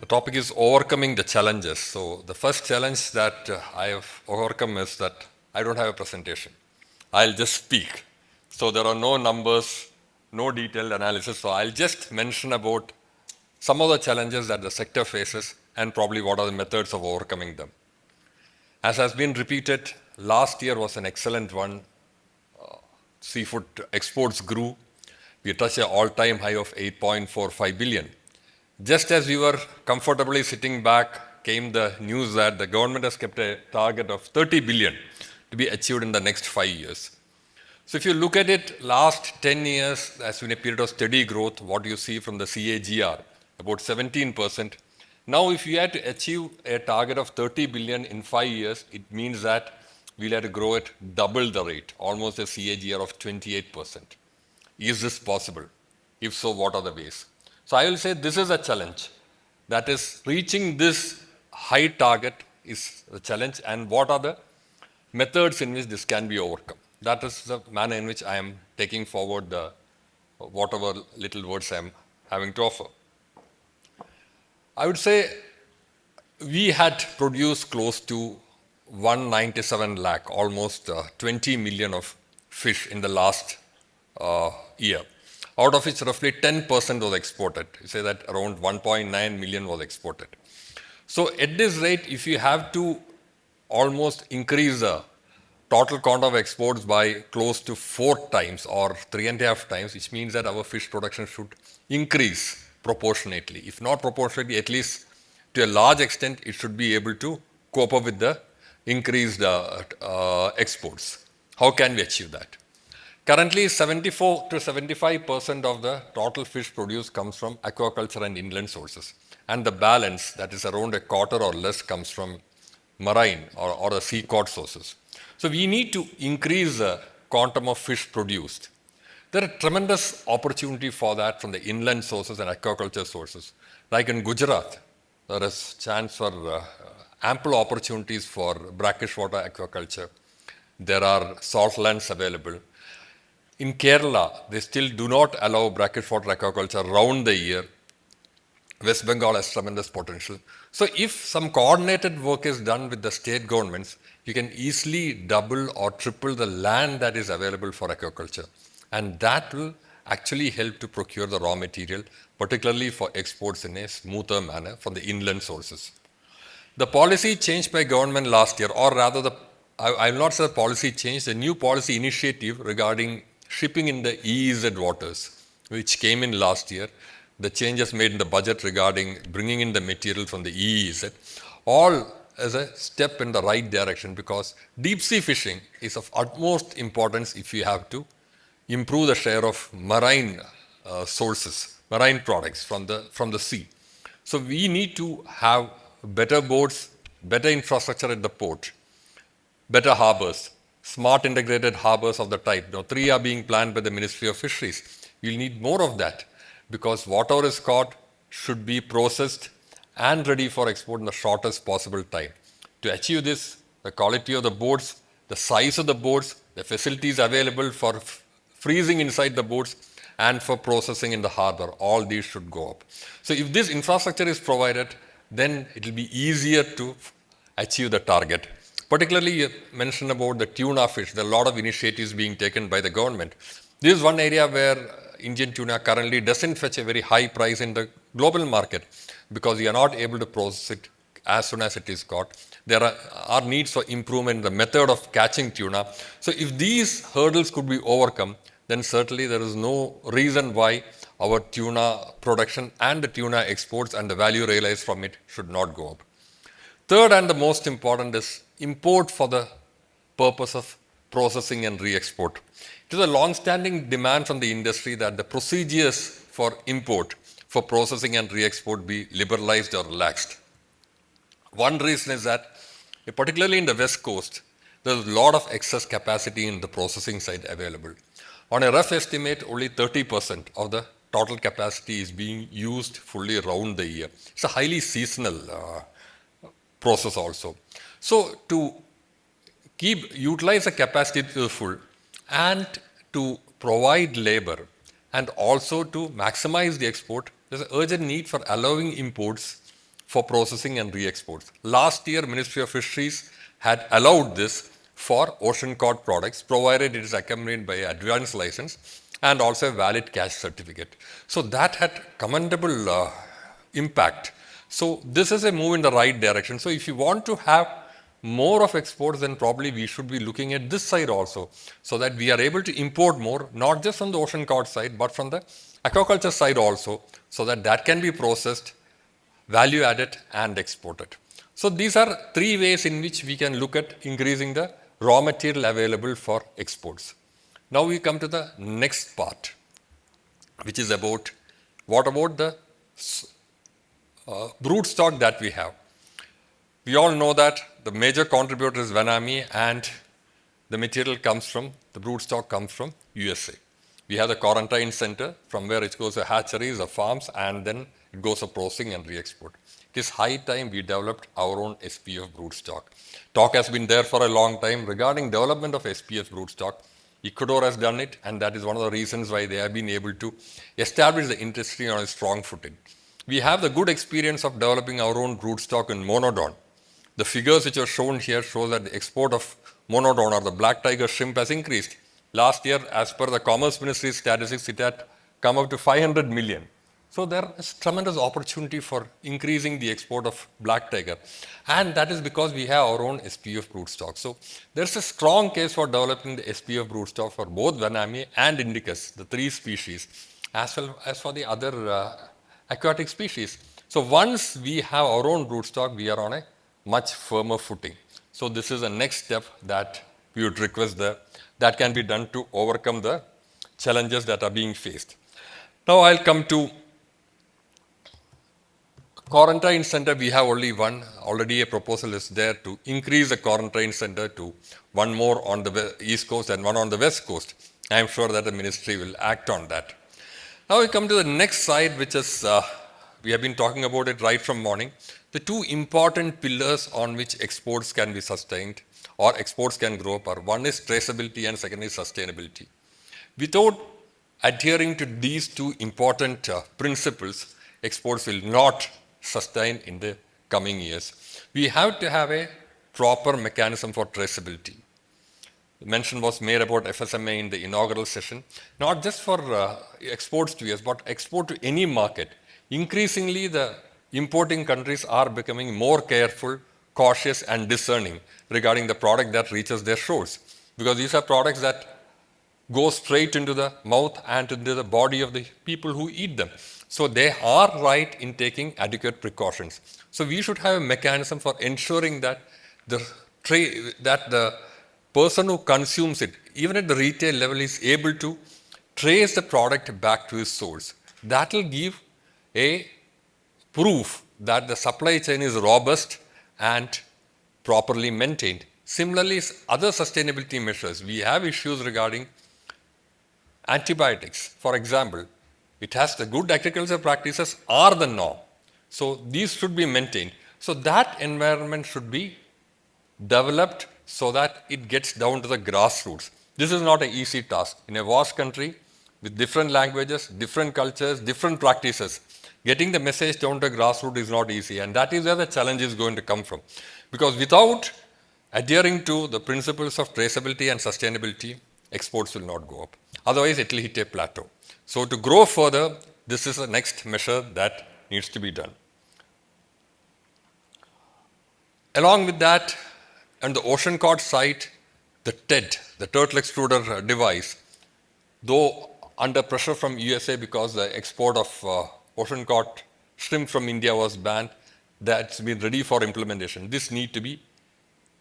The topic is overcoming the challenges. So the first challenge that I have overcome is that I don't have a presentation. I'll just speak. So there are no numbers, no detailed analysis. So I'll just mention about some of the challenges that the sector faces and probably what are the methods of overcoming them. As has been repeated, last year was an excellent one. Seafood exports grew. We touched an all-time high of 8.45 billion. Just as we were comfortably sitting back, came the news that the government has kept a target of 30 billion to be achieved in the next 5 years. So if you look at it, last 10 years, there's been a period of steady growth, what you see from the CAGR, about 17%. Now, if you had to achieve a target of 30 billion in 5 years, it means that we'll have to grow at double the rate, almost a CAGR of 28%. Is this possible? If so, what are the ways? So I will say this is a challenge. That is, reaching this high target is the challenge, and what are the methods in which this can be overcome. That is the manner in which I am taking forward the whatever little words I am having to offer. I would say we had produced close to 197 lakh, almost 20 million of fish in the last year, out of which roughly 10% was exported. You say that around 1.9 million was exported. So at this rate, if you have to almost increase the total count of exports by close to 4 times or 3.5 times, which means that our fish production should increase proportionately. If not proportionately, at least to a large extent, it should be able to cope up with the increased exports. How can we achieve that? Currently, 74 to 75% of the total fish produced comes from aquaculture and inland sources. And the balance, that is around a quarter or less, comes from marine or the sea cod sources. So we need to increase the quantum of fish produced. There are tremendous opportunity for that from the inland sources and aquaculture sources. Like in Gujarat, there is chance for ample opportunities for brackish water aquaculture. There are salt lands available. In Kerala, they still do not allow brackish water aquaculture around the year. West Bengal has tremendous potential. So if some coordinated work is done with the state governments, you can easily double or triple the land that is available for aquaculture. And that will actually help to procure the raw material, particularly for exports in a smoother manner from the inland sources. The policy changed by government last year, or rather I will not say the policy change, the new policy initiative regarding shipping in the EEZ waters, which came in last year, the changes made in the budget regarding bringing in the material from the EEZ, all as a step in the right direction, because deep sea fishing is of utmost importance if you have to improve the share of marine sources, marine products from the sea. So we need to have better boats, better infrastructure at the port, better harbors, smart integrated harbors of the type. Now, 3 are being planned by the Ministry of Fisheries. We'll need more of that, because whatever is caught should be processed and ready for export in the shortest possible time. To achieve this, the quality of the boats, the size of the boats, the facilities available for freezing inside the boats and for processing in the harbor, all these should go up. So if this infrastructure is provided, then it will be easier to achieve the target. Particularly, you mentioned about the tuna fish. There are a lot of initiatives being taken by the government. This is one area where Indian tuna currently doesn't fetch a very high price in the global market, because we are not able to process it as soon as it is caught. There are needs for improvement in the method of catching tuna. So if these hurdles could be overcome, then certainly there is no reason why our tuna production and the tuna exports and the value realized from it should not go up. Third, and the most important, is import for the purpose of processing and re-export. It is a long-standing demand from the industry that the procedures for import, for processing and re-export be liberalized or relaxed. One reason is that, particularly in the West Coast, there is a lot of excess capacity in the processing side available. On a rough estimate, only 30% of the total capacity is being used fully around the year. It's a highly seasonal process also. So to utilize the capacity to the full and to provide labor and also to maximize the export, there's an urgent need for allowing imports for processing and re-exports. Last year, Ministry of Fisheries had allowed this for ocean cod products, provided it is accompanied by advance license and also a valid cash certificate. So that had commendable impact. So this is a move in the right direction. So if you want to have more of exports, then probably we should be looking at this side also, so that we are able to import more, not just from the ocean cod side, but from the aquaculture side also, so that that can be processed, value added and exported. So these are three ways in which we can look at increasing the raw material available for exports. Now we come to the next part, which is about what about the brood stock that we have. We all know that the major contributor is Vanami, and the material comes from, the brood stock comes from USA. We have the quarantine center from where it goes to hatcheries, the farms, and then it goes to processing and re-export. It is high time we developed our own SPF brood stock. Talk has been there for a long time regarding development of SPF brood stock. Ecuador has done it, and that is one of the reasons why they have been able to establish the industry on a strong footing. We have the good experience of developing our own brood stock in monodon. The figures which are shown here show that the export of monodon or the black tiger shrimp has increased. Last year, as per the Commerce Ministry statistics, it had come up to 500 million. So there is tremendous opportunity for increasing the export of black tiger, and that is because we have our own SPF brood stock. So there's a strong case for developing the SPF brood stock for both Vanami and Indicus, the three species, as well as for the other aquatic species. So once we have our own brood stock, we are on a much firmer footing. So this is the next step that we would request that can be done to overcome the challenges that are being faced. Now I'll come to quarantine center. We have only one. Already a proposal is there to increase the quarantine center to one more on the east coast and one on the west coast. I am sure that the ministry will act on that. Now we come to the next side, which is, we have been talking about it right from morning. The two important pillars on which exports can be sustained or exports can grow up are, one is traceability and second is sustainability. Without adhering to these two important principles, exports will not sustain in the coming years. We have to have a proper mechanism for traceability. The mention was made about FSMA in the inaugural session, not just for exports to US, but export to any market. Increasingly, the importing countries are becoming more careful, cautious, and discerning regarding the product that reaches their shores, because these are products that go straight into the mouth and into the body of the people who eat them. So they are right in taking adequate precautions. So we should have a mechanism for ensuring that the person who consumes it, even at the retail level, is able to trace the product back to its source. That will give a proof that the supply chain is robust and properly maintained. Similarly, other sustainability measures. We have issues regarding antibiotics. For example, it has the good agricultural practices are the norm. So these should be maintained. So that environment should be developed so that it gets down to the grassroots. This is not an easy task. In a vast country with different languages, different cultures, different practices, getting the message down to the grassroots is not easy, and that is where the challenge is going to come from. Because without adhering to the principles of traceability and sustainability, exports will not go up. Otherwise, it will hit a plateau. So to grow further, this is the next measure that needs to be done. Along with that, on the ocean cod side, the TED, the turtle extruder device, though under pressure from USA because the export of ocean cod shrimp from India was banned, that's been ready for implementation. This need to be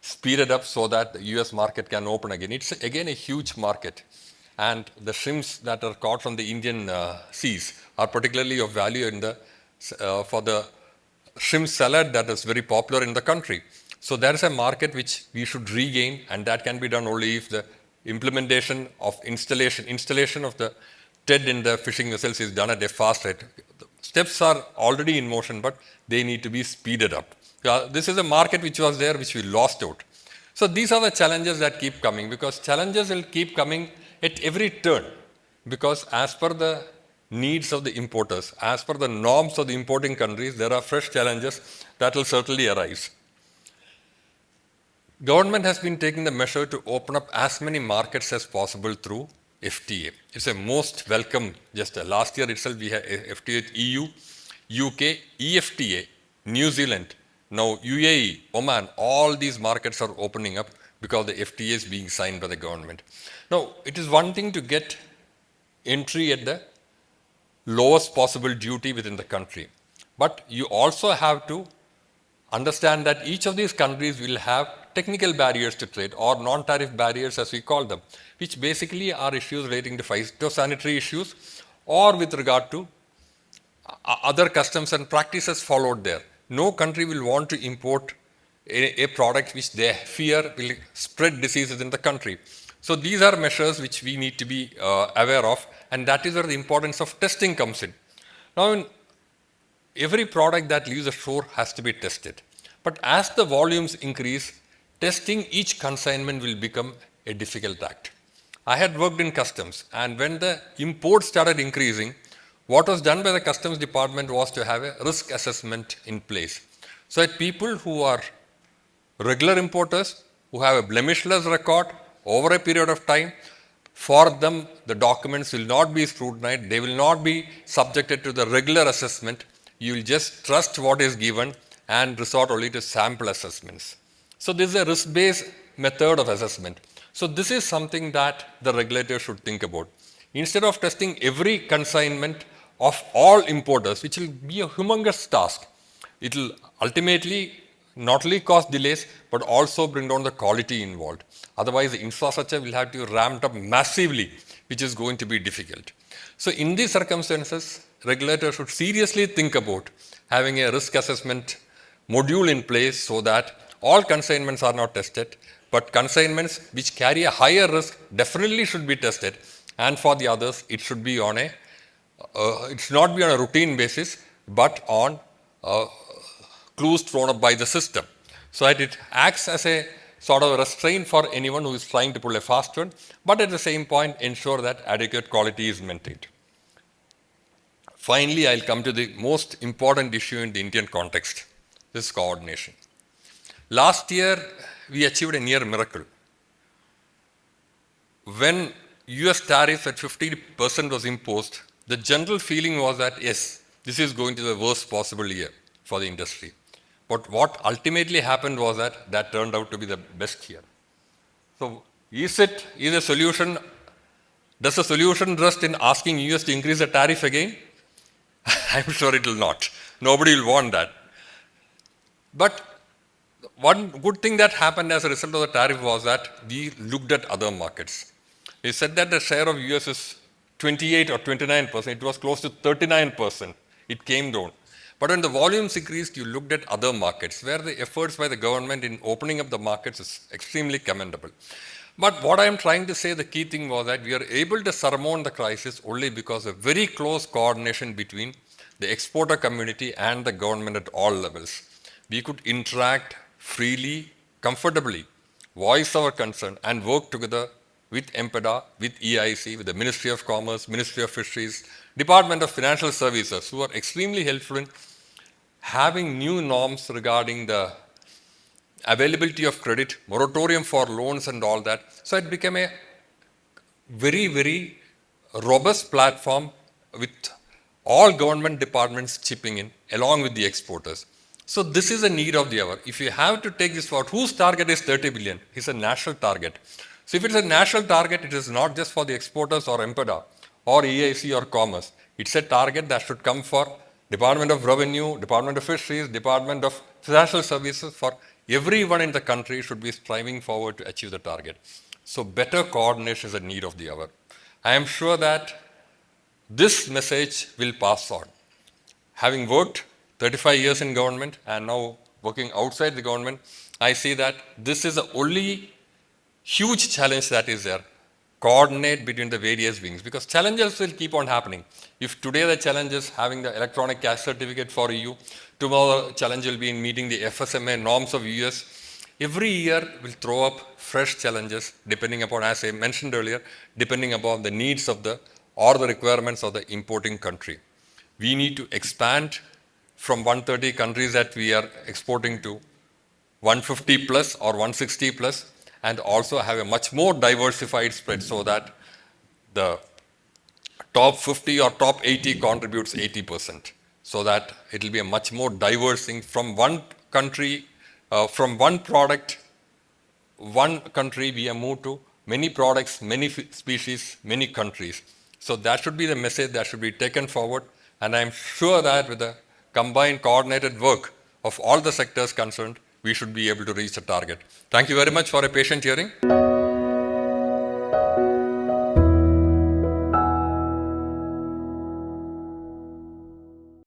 speeded up so that the US market can open again. It's again a huge market, and the shrimps that are caught from the Indian seas are particularly of value in the for the shrimp salad that is very popular in the country. So there is a market which we should regain, and that can be done only if the implementation of installation of the TED in the fishing vessels is done at a fast rate. The steps are already in motion, but they need to be speeded up. This is a market which was there, which we lost out. So these are the challenges that keep coming, because challenges will keep coming at every turn, because as per the needs of the importers. As per the norms of the importing countries, there are fresh challenges that will certainly arise. Government has been taking the measure to open up as many markets as possible through FTA. It's a most welcome gesture. Last year itself we had FTA with EU, UK, EFTA, New Zealand, now UAE, Oman, all these markets are opening up because the FTA is being signed by the government. Now, it is one thing to get entry at the lowest possible duty within the country, but you also have to understand that each of these countries will have technical barriers to trade or non-tariff barriers as we call them, which basically are issues relating to phytosanitary issues or with regard to other customs and practices followed there. No country will want to import a product which they fear will spread diseases in the country. So these are measures which we need to be aware of, and that is where the importance of testing comes in. Now, every product that leaves the shore has to be tested. But as the volumes increase, testing each consignment will become a difficult act. I had worked in customs, and when the imports started increasing, what was done by the customs department was to have a risk assessment in place. So that people who are regular importers, who have a blemishless record over a period of time, for them the documents will not be scrutinized, they will not be subjected to the regular assessment. You will just trust what is given and resort only to sample assessments. So this is a risk-based method of assessment. So this is something that the regulator should think about. Instead of testing every consignment of all importers, which will be a humongous task, it will ultimately not only cause delays, but also bring down the quality involved. Otherwise, the infrastructure will have to be ramped up massively, which is going to be difficult. So in these circumstances, regulators should seriously think about having a risk assessment module in place so that all consignments are not tested, but consignments which carry a higher risk definitely should be tested, and for the others, it should be on it should not be on a routine basis, but on clues thrown up by the system, so that it acts as a sort of a restraint for anyone who is trying to pull a fast one, but at the same point ensure that adequate quality is maintained. Finally, I'll come to the most important issue in the Indian context, this coordination. Last year, we achieved a near miracle. When US tariff at 50% was imposed, the general feeling was that yes, this is going to be the worst possible year for the industry. But what ultimately happened was that turned out to be the best year. So does the solution rest in asking US to increase the tariff again? I'm sure it will not. Nobody will want that. But one good thing that happened as a result of the tariff was that we looked at other markets. We said that the share of US is 28 or 29%. It was close to 39%. It came down. But when the volumes increased, you looked at other markets where the efforts by the government in opening up the markets is extremely commendable. But what I am trying to say, the key thing was that we are able to surmount the crisis only because of very close coordination between the exporter community and the government at all levels. We could interact freely, comfortably, voice our concern and work together with 𝒿𝒻𝒃𝒃, with EIC, with the Ministry of Commerce, Ministry of Fisheries, Department of Financial Services, who are extremely helpful in having new norms regarding the availability of credit, moratorium for loans and all that. So it became a very, very robust platform with all government departments chipping in along with the exporters. So this is a need of the hour. If you have to take this forward, whose target is 30 billion? It's a national target. So if it's a national target, it is not just for the exporters or 𝒿𝒻𝒃𝒃 or EIC or Commerce. It's a target that should come for Department of Revenue, Department of Fisheries, Department of Financial Services. For everyone in the country should be striving forward to achieve the target. So better coordination is a need of the hour. I am sure that this message will pass on. Having worked 35 years in government and now working outside the government, I see that this is the only huge challenge that is there. Coordinate between the various wings, because challenges will keep on happening. If today the challenge is having the electronic cash certificate for EU, tomorrow the challenge will be in meeting the FSMA norms of US. Every year will throw up fresh challenges depending upon, as I mentioned earlier, depending upon the needs of the or the requirements of the importing country. We need to expand from 130 countries that we are exporting to 150 plus or 160 plus, and also have a much more diversified spread so that the top 50 or top 80 contributes 80%, so that it will be a much more diverse thing from one country, from one product, one country we have moved to many products, many species, many countries. So that should be the message that should be taken forward, and I am sure that with the combined coordinated work of all the sectors concerned, we should be able to reach the target. Thank you very much for a patient hearing.